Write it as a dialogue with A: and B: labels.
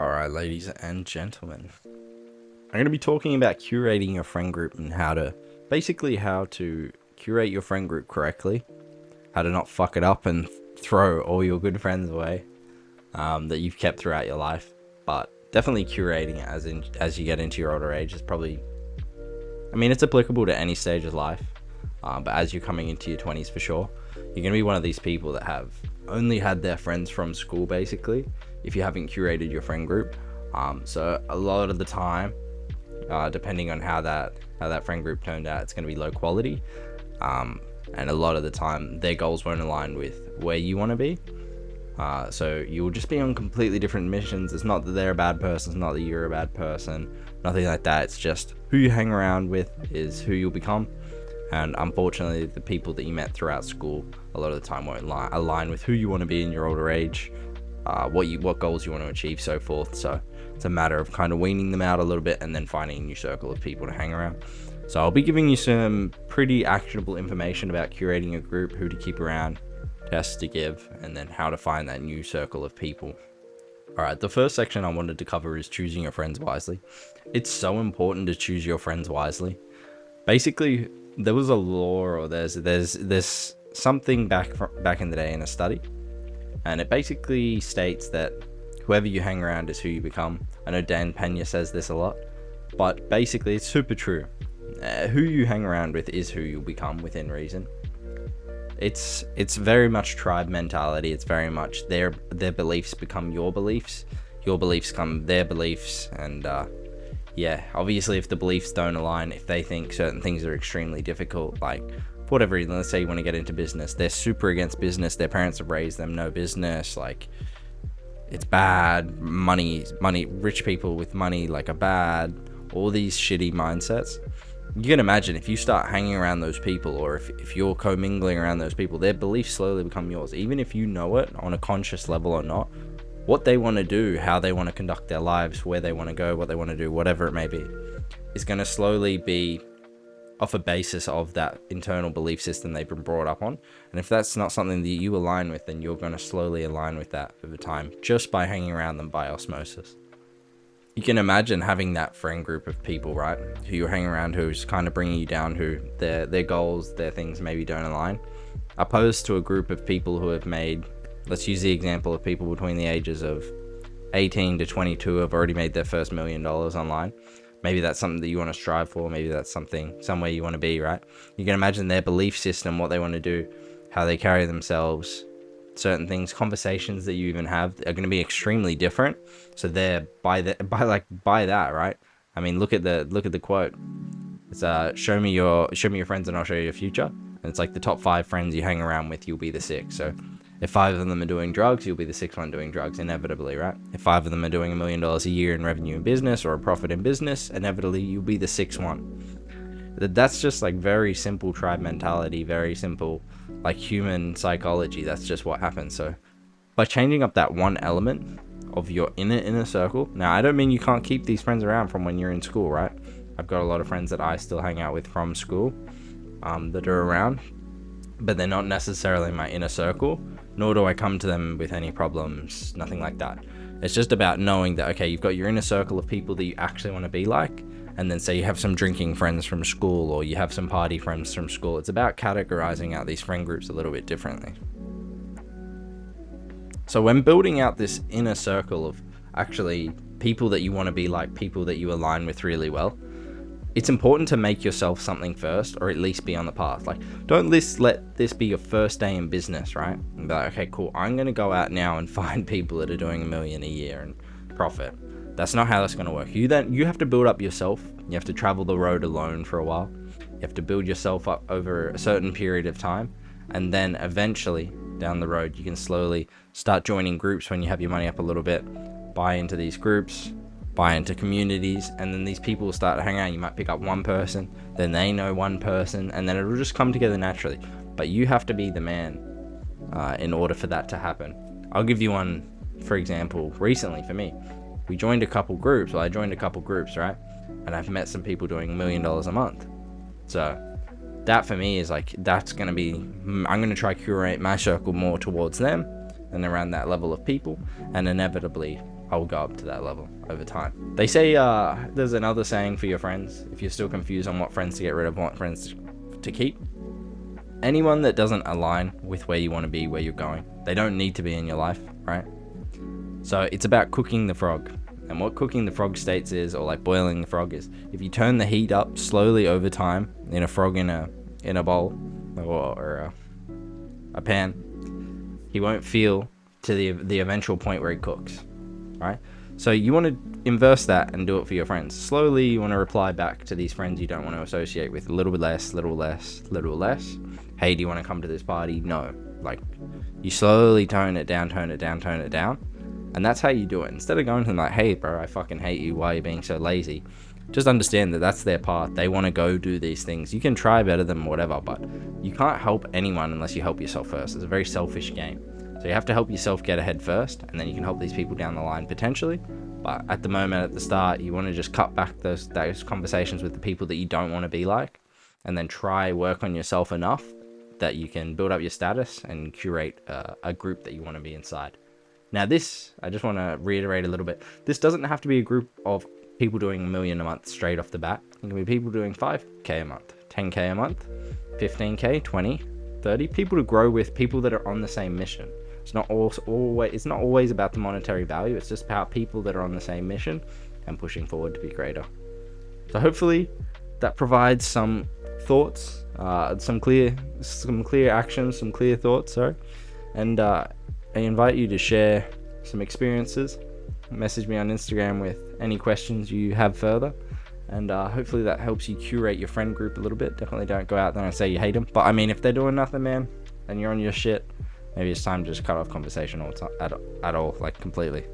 A: Alright, ladies and gentlemen, I'm going to be talking about curating your friend group and how to curate your friend group correctly, how to not fuck it up and throw all your good friends away that you've kept throughout your life. But definitely curating it as you get into your older age is probably, it's applicable to any stage of life, but as you're coming into your 20s for sure, you're going to be one of these people that have only had their friends from school basically, if you haven't curated your friend group. So a lot of the time, depending on how that friend group turned out, it's going to be low quality, and a lot of the time their goals won't align with where you want to be. So you'll just be on completely different missions. It's not that they're a bad person, it's not that you're a bad person, nothing like that. It's just who you hang around with is who you'll become. And unfortunately, the people that you met throughout school a lot of the time won't align with who you want to be in your older age, what goals you want to achieve, so forth. So it's a matter of kind of weaning them out a little bit and then finding a new circle of people to hang around. So I'll be giving you some pretty actionable information about curating a group, who to keep around, tests to give, and then how to find that new circle of people. Alright, the first section I wanted to cover is choosing your friends wisely. It's so important to choose your friends wisely. Basically, there was a law, or there's something back in the day in a study, and it basically states that whoever you hang around is who you become. I know Dan Pena says this a lot, but basically it's super true. Who you hang around with is who you'll become within reason. It's very much tribe mentality. It's very much their beliefs become your beliefs become their beliefs, and yeah, obviously if the beliefs don't align, if they think certain things are extremely difficult, like for whatever reason, let's say you want to get into business, they're super against business, their parents have raised them no business, like it's bad, money, rich people with money like are bad, all these shitty mindsets. You can imagine if you start hanging around those people, or if you're commingling around those people, their beliefs slowly become yours, even if you know it on a conscious level or not. What they want to do, how they want to conduct their lives, where they want to go, what they want to do, whatever it may be, is going to slowly be off a basis of that internal belief system they've been brought up on. And if that's not something that you align with, then you're going to slowly align with that over time, just by hanging around them by osmosis. You can imagine having that friend group of people, right, who you're hanging around, who's kind of bringing you down, who their goals, their things maybe don't align, opposed to a group of people who have made, let's use the example of people between the ages of 18 to 22 have already made their first $1 million online. Maybe that's something that you want to strive for. Maybe that's somewhere you want to be, right? You can imagine their belief system, what they want to do, how they carry themselves, certain things, conversations that you even have are going to be extremely different. So they're by that, right? I mean, look at the quote. It's show me your friends and I'll show you your future. And it's like the top 5 friends you hang around with, you'll be the 6th. So if 5 of them are doing drugs, you'll be the 6th one doing drugs, inevitably, right? If 5 of them are doing $1 million a year in revenue in business or a profit in business, inevitably you'll be the 6th one. That's just like very simple tribe mentality, very simple like human psychology. That's just what happens. So by changing up that one element of your inner circle, now I don't mean you can't keep these friends around from when you're in school, right? I've got a lot of friends that I still hang out with from school that are around, but they're not necessarily my inner circle, nor do I come to them with any problems, nothing like that. It's just about knowing that, okay, you've got your inner circle of people that you actually want to be like, and then say you have some drinking friends from school, or you have some party friends from school. It's about categorizing out these friend groups a little bit differently. So when building out this inner circle of actually people that you want to be like, people that you align with really well, it's important to make yourself something first, or at least be on the path. Like, don't let this be your first day in business, right? And be like, okay, cool, I'm going to go out now and find people that are doing $1 million a year and profit. That's not how that's going to work. You have to build up yourself. You have to travel the road alone for a while. You have to build yourself up over a certain period of time. And then eventually down the road, you can slowly start joining groups when you have your money up a little bit, buy into these groups, buy into communities, and then these people will start to hang out. You might pick up one person, then they know one person, and then it'll just come together naturally. But you have to be the man in order for that to happen. I'll give you one, for example, recently for me. I joined a couple groups, right? And I've met some people doing $1 million a month. So that for me is like, I'm going to try curate my circle more towards them and around that level of people, and inevitably I'll go up to that level over time. They say there's another saying for your friends, if you're still confused on what friends to get rid of, what friends to keep. Anyone that doesn't align with where you want to be, where you're going, they don't need to be in your life, right? So it's about cooking the frog. And what cooking the frog states is, or like boiling the frog is, if you turn the heat up slowly over time in a frog in a bowl or a pan, he won't feel to the eventual point where he cooks, right? So you want to inverse that and do it for your friends. Slowly, you want to reply back to these friends you don't want to associate with. A little bit less, little less, little less. Hey, do you want to come to this party? No. Like, you slowly tone it down. And that's how you do it. Instead of going to them like, hey, bro, I fucking hate you. Why are you being so lazy? Just understand that that's their path. They want to go do these things. You can try better than whatever, but you can't help anyone unless you help yourself first. It's a very selfish game. So you have to help yourself get ahead first, and then you can help these people down the line potentially. But at the moment, at the start, you want to just cut back those conversations with the people that you don't want to be like, and then try work on yourself enough that you can build up your status and curate a group that you want to be inside. Now this, I just want to reiterate a little bit, this doesn't have to be a group of people doing $1 million a month straight off the bat. It can be people doing 5k a month, 10k a month, 15k, 20, 30, people to grow with, people that are on the same mission. It's not always about the monetary value. It's just about people that are on the same mission and pushing forward to be greater. So hopefully that provides some thoughts, some clear actions, some clear thoughts. Sorry, and I invite you to share some experiences. Message me on Instagram with any questions you have further, and hopefully that helps you curate your friend group a little bit. Definitely don't go out there and say you hate them, but I mean, if they're doing nothing, man, and you're on your shit, maybe it's time to just cut off conversation at all, like completely.